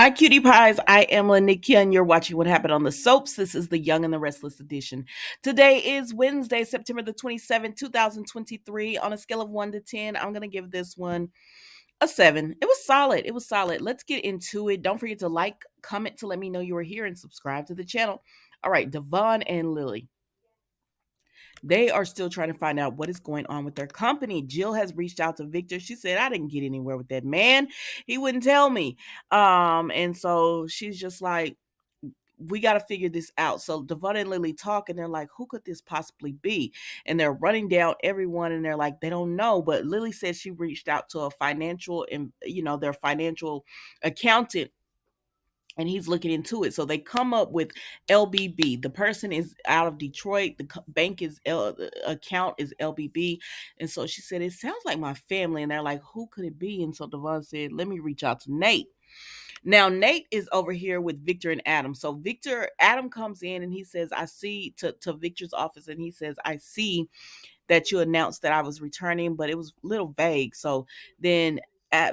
Hi, cutie pies. I am Lanikia, and you're watching What Happened on the Soaps. This is the Young and the Restless edition. Today is Wednesday, September the 27th, 2023. On a scale of 1 to 10, I'm going to give this one a 7. It was solid. It was solid. Let's get into it. Don't forget to like, comment to let me know you are here, and subscribe to the channel. All right, Devon and Lily. They are still trying to find out what is going on with their company. Jill has reached out to Victor. She said, I didn't get anywhere with that man. He wouldn't tell me. And so she's just like, we got to figure this out. So Devon and Lily talk and they're like, who could this possibly be? And they're running down everyone and they're like, they don't know. But Lily says she reached out to a financial and, their financial accountant, and he's looking into it. So they come up with LBB. The person is out of Detroit. The bank is the account is LBB. And so she said, it sounds like my family. And they're like, who could it be? And so Devon said, let me reach out to Nate. Now Nate is over here with Victor and Adam. So Adam comes in and he says, I see to Victor's office, and he says, I see that you announced that I was returning, but it was a little vague. So then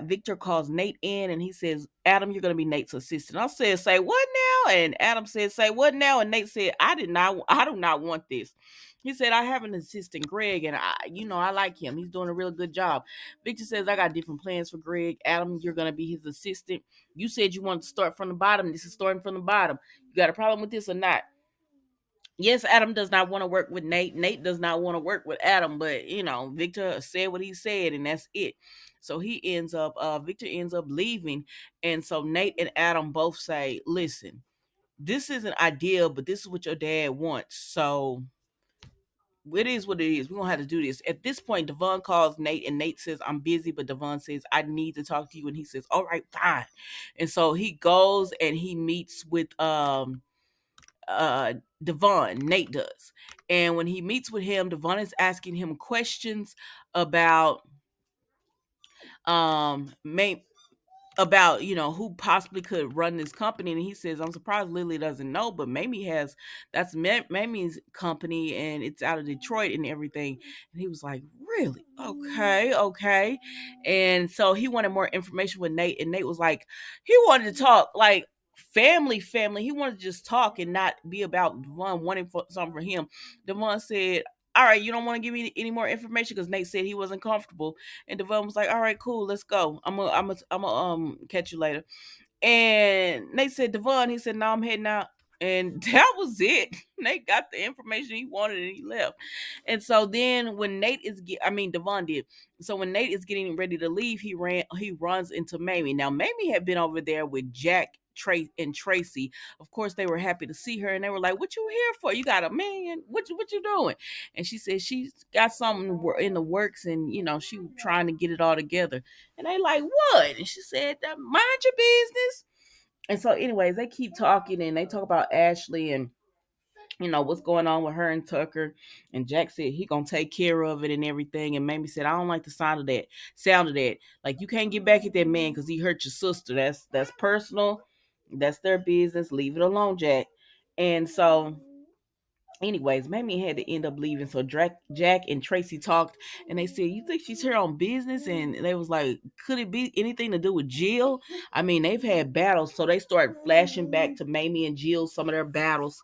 Victor calls Nate in and he says, Adam, you're going to be Nate's assistant. I said, say what now? And Adam said, say what now? And Nate said, I do not want this. He said, I have an assistant, Greg, and I like him. He's doing a real good job. Victor says, I got different plans for Greg. Adam, you're going to be his assistant. You said you wanted to start from the bottom. This is starting from the bottom. You got a problem with this or not? Yes, Adam does not want to work with Nate. Nate does not want to work with Adam, but Victor said what he said, and that's it. So Victor ends up leaving. And so Nate and Adam both say, listen, this isn't ideal, but this is what your dad wants. So it is what it is. We're gonna have to do this. At this point, Devon calls Nate, and Nate says, I'm busy, but Devon says, I need to talk to you. And he says, all right, fine. And so he goes and he meets with Devon, Nate does. And when he meets with him, Devon is asking him questions about may about who possibly could run this company. And he says, I'm surprised Lily doesn't know, but Mamie has. That's Mamie's company, and it's out of Detroit and everything. And he was like, really? Okay. And so he wanted more information with Nate, and Nate was like, he wanted to talk like family. He wanted to just talk and not be about Devon wanting something for him. Devon said, all right, you don't want to give me any more information, because Nate said he wasn't comfortable. And Devon was like, all right, cool, let's go. I'm gonna catch you later. And Nate said, Devon, he said, no, I'm heading out. And that was it. Nate got the information he wanted and he left. And so then when Devon did. So when Nate is getting ready to leave, he runs into Mamie. Now Mamie had been over there with Jack, and Tracy. Of course, they were happy to see her, and they were like, what you here for? You got a man? What you doing? And she said she's got something in the works, and she trying to get it all together. And they like, what? And she said, mind your business. And so anyways, they keep talking, and they talk about Ashley and what's going on with her and Tucker. And Jack said he gonna take care of it and everything. And Mamie said, I don't like the sound of that. Like, you can't get back at that man because he hurt your sister. That's personal. That's their business. Leave it alone, Jack. And so anyways, Mamie had to end up leaving. So Jack and Tracy talked, and they said, you think she's here on business? And they was like, could it be anything to do with Jill? I mean, they've had battles. So they started flashing back to Mamie and Jill, some of their battles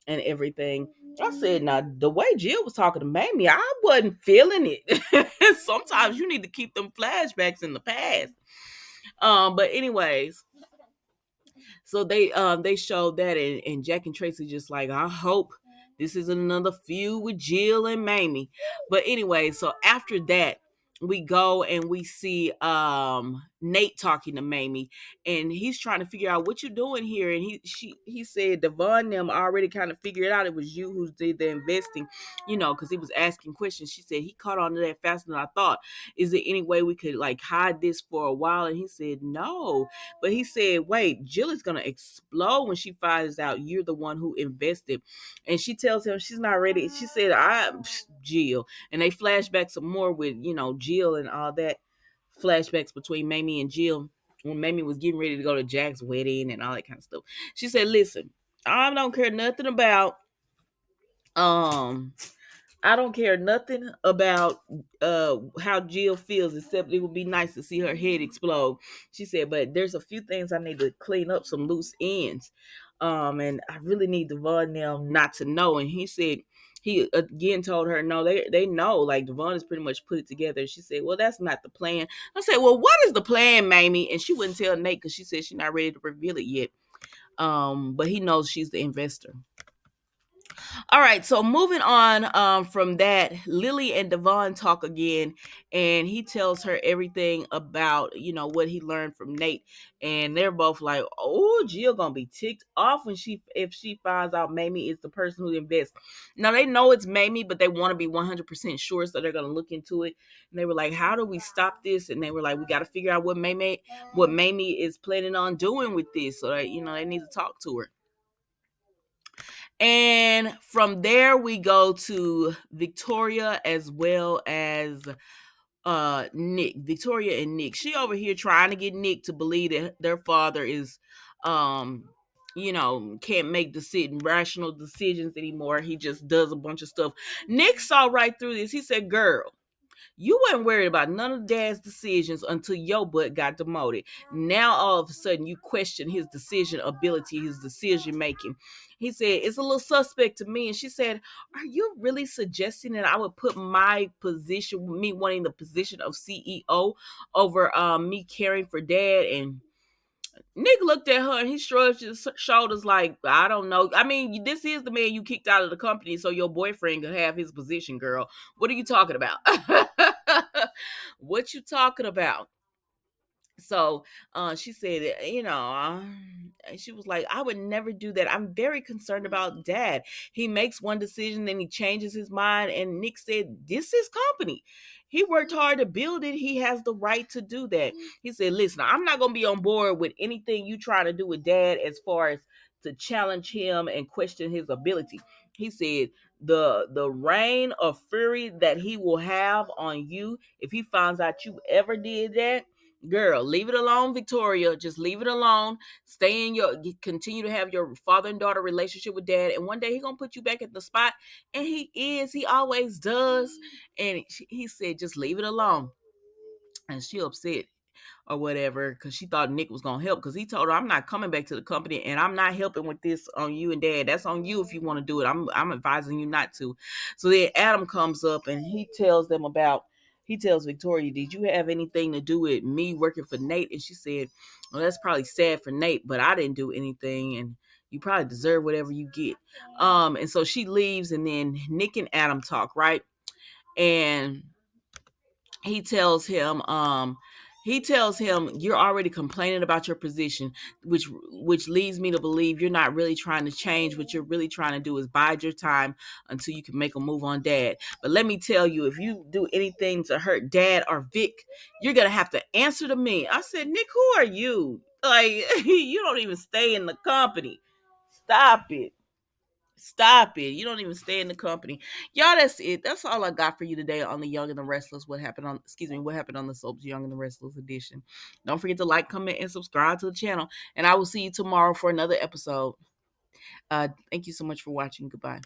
and everything. I said, now the way Jill was talking to Mamie, I wasn't feeling it. Sometimes you need to keep them flashbacks in the past. But anyways, so they showed that, and Jack and Tracy just like, I hope this isn't another feud with Jill and Mamie. But anyway, so after that, we go and we see Nate talking to Mamie, and he's trying to figure out what you're doing here. And he said Devon and them already kind of figured out it was you who did the investing, because he was asking questions. She said he caught on to that faster than I thought. Is there any way we could like hide this for a while? And he said no. But he said, wait, Jill is gonna explode when she finds out you're the one who invested. And she tells him she's not ready. She said, I'm Jill. And they flashback some more with, Jill and all that. Flashbacks between Mamie and Jill when Mamie was getting ready to go to Jack's wedding and all that kind of stuff. She said, listen, I don't care nothing about I don't care nothing about how Jill feels, except it would be nice to see her head explode. She said, but there's a few things I need to clean up, some loose ends. And I really need Devon now not to know. And he said he again told her no, they know, like Devon has pretty much put it together. She said, well, that's not the plan. I said, well, what is the plan, Mamie? And she wouldn't tell Nate because she said she's not ready to reveal it yet. But he knows she's the investor. All right, so moving on from that, Lily and Devon talk again, and he tells her everything about what he learned from Nate, and they're both like, "Oh, Jill gonna be ticked off when if she finds out Mamie is the person who invests." Now they know it's Mamie, but they want to be 100% sure, so they're gonna look into it. And they were like, "How do we stop this?" And they were like, "We got to figure out what Mamie is planning on doing with this." So they need to talk to her. And from there we go to Victoria as well as Nick. Victoria and Nick. She over here trying to get Nick to believe that their father is can't make rational decisions anymore. He just does a bunch of stuff. Nick saw right through this. He said, "Girl, you weren't worried about none of dad's decisions until your butt got demoted. Now all of a sudden you question his decision ability, his decision making." He said, "It's a little suspect to me." And she said, "Are you really suggesting that I would put my position, me wanting the position of CEO, over me caring for dad?" And Nick looked at her and he shrugged his shoulders like, "I don't know. I mean, this is the man you kicked out of the company so your boyfriend could have his position, girl. What are you talking about?" "What you talking about?" So she said, she was like, "I would never do that. I'm very concerned about dad. He makes one decision, then he changes his mind." And Nick said, "This is company. He worked hard to build it. He has the right to do that." He said, "Listen, I'm not going to be on board with anything you try to do with dad as far as to challenge him and question his ability." He said, the reign of fury that he will have on you if he finds out you ever did that, girl, leave it alone, Victoria. Just leave it alone. Continue to have your father and daughter relationship with dad. And one day he gonna put you back at the spot. And he always does." And he said, "Just leave it alone." And she upset or whatever because she thought Nick was gonna help because he told her, "I'm not coming back to the company and I'm not helping with this on you and dad. That's on you if you want to do it. I'm advising you not to." So then Adam comes up and he tells Victoria, "Did you have anything to do with me working for Nate?" And she said, "Well, that's probably sad for Nate, but I didn't do anything, and you probably deserve whatever you get." And so she leaves, and then Nick and Adam talk, right? And he tells him "You're already complaining about your position, which leads me to believe you're not really trying to change. What you're really trying to do is bide your time until you can make a move on dad. But let me tell you, if you do anything to hurt dad or Vic, you're gonna have to answer to me." I said, "Nick, who are you? Like, you don't even stay in the company. Stop it. Stop it. You don't even stay in the company." Y'all, that's it. That's all I got for you today on the Young and the Restless. What happened on the soaps Young and the Restless edition. Don't forget to like, comment, and subscribe to the channel. And I will see you tomorrow for another episode. Thank you so much for watching. Goodbye.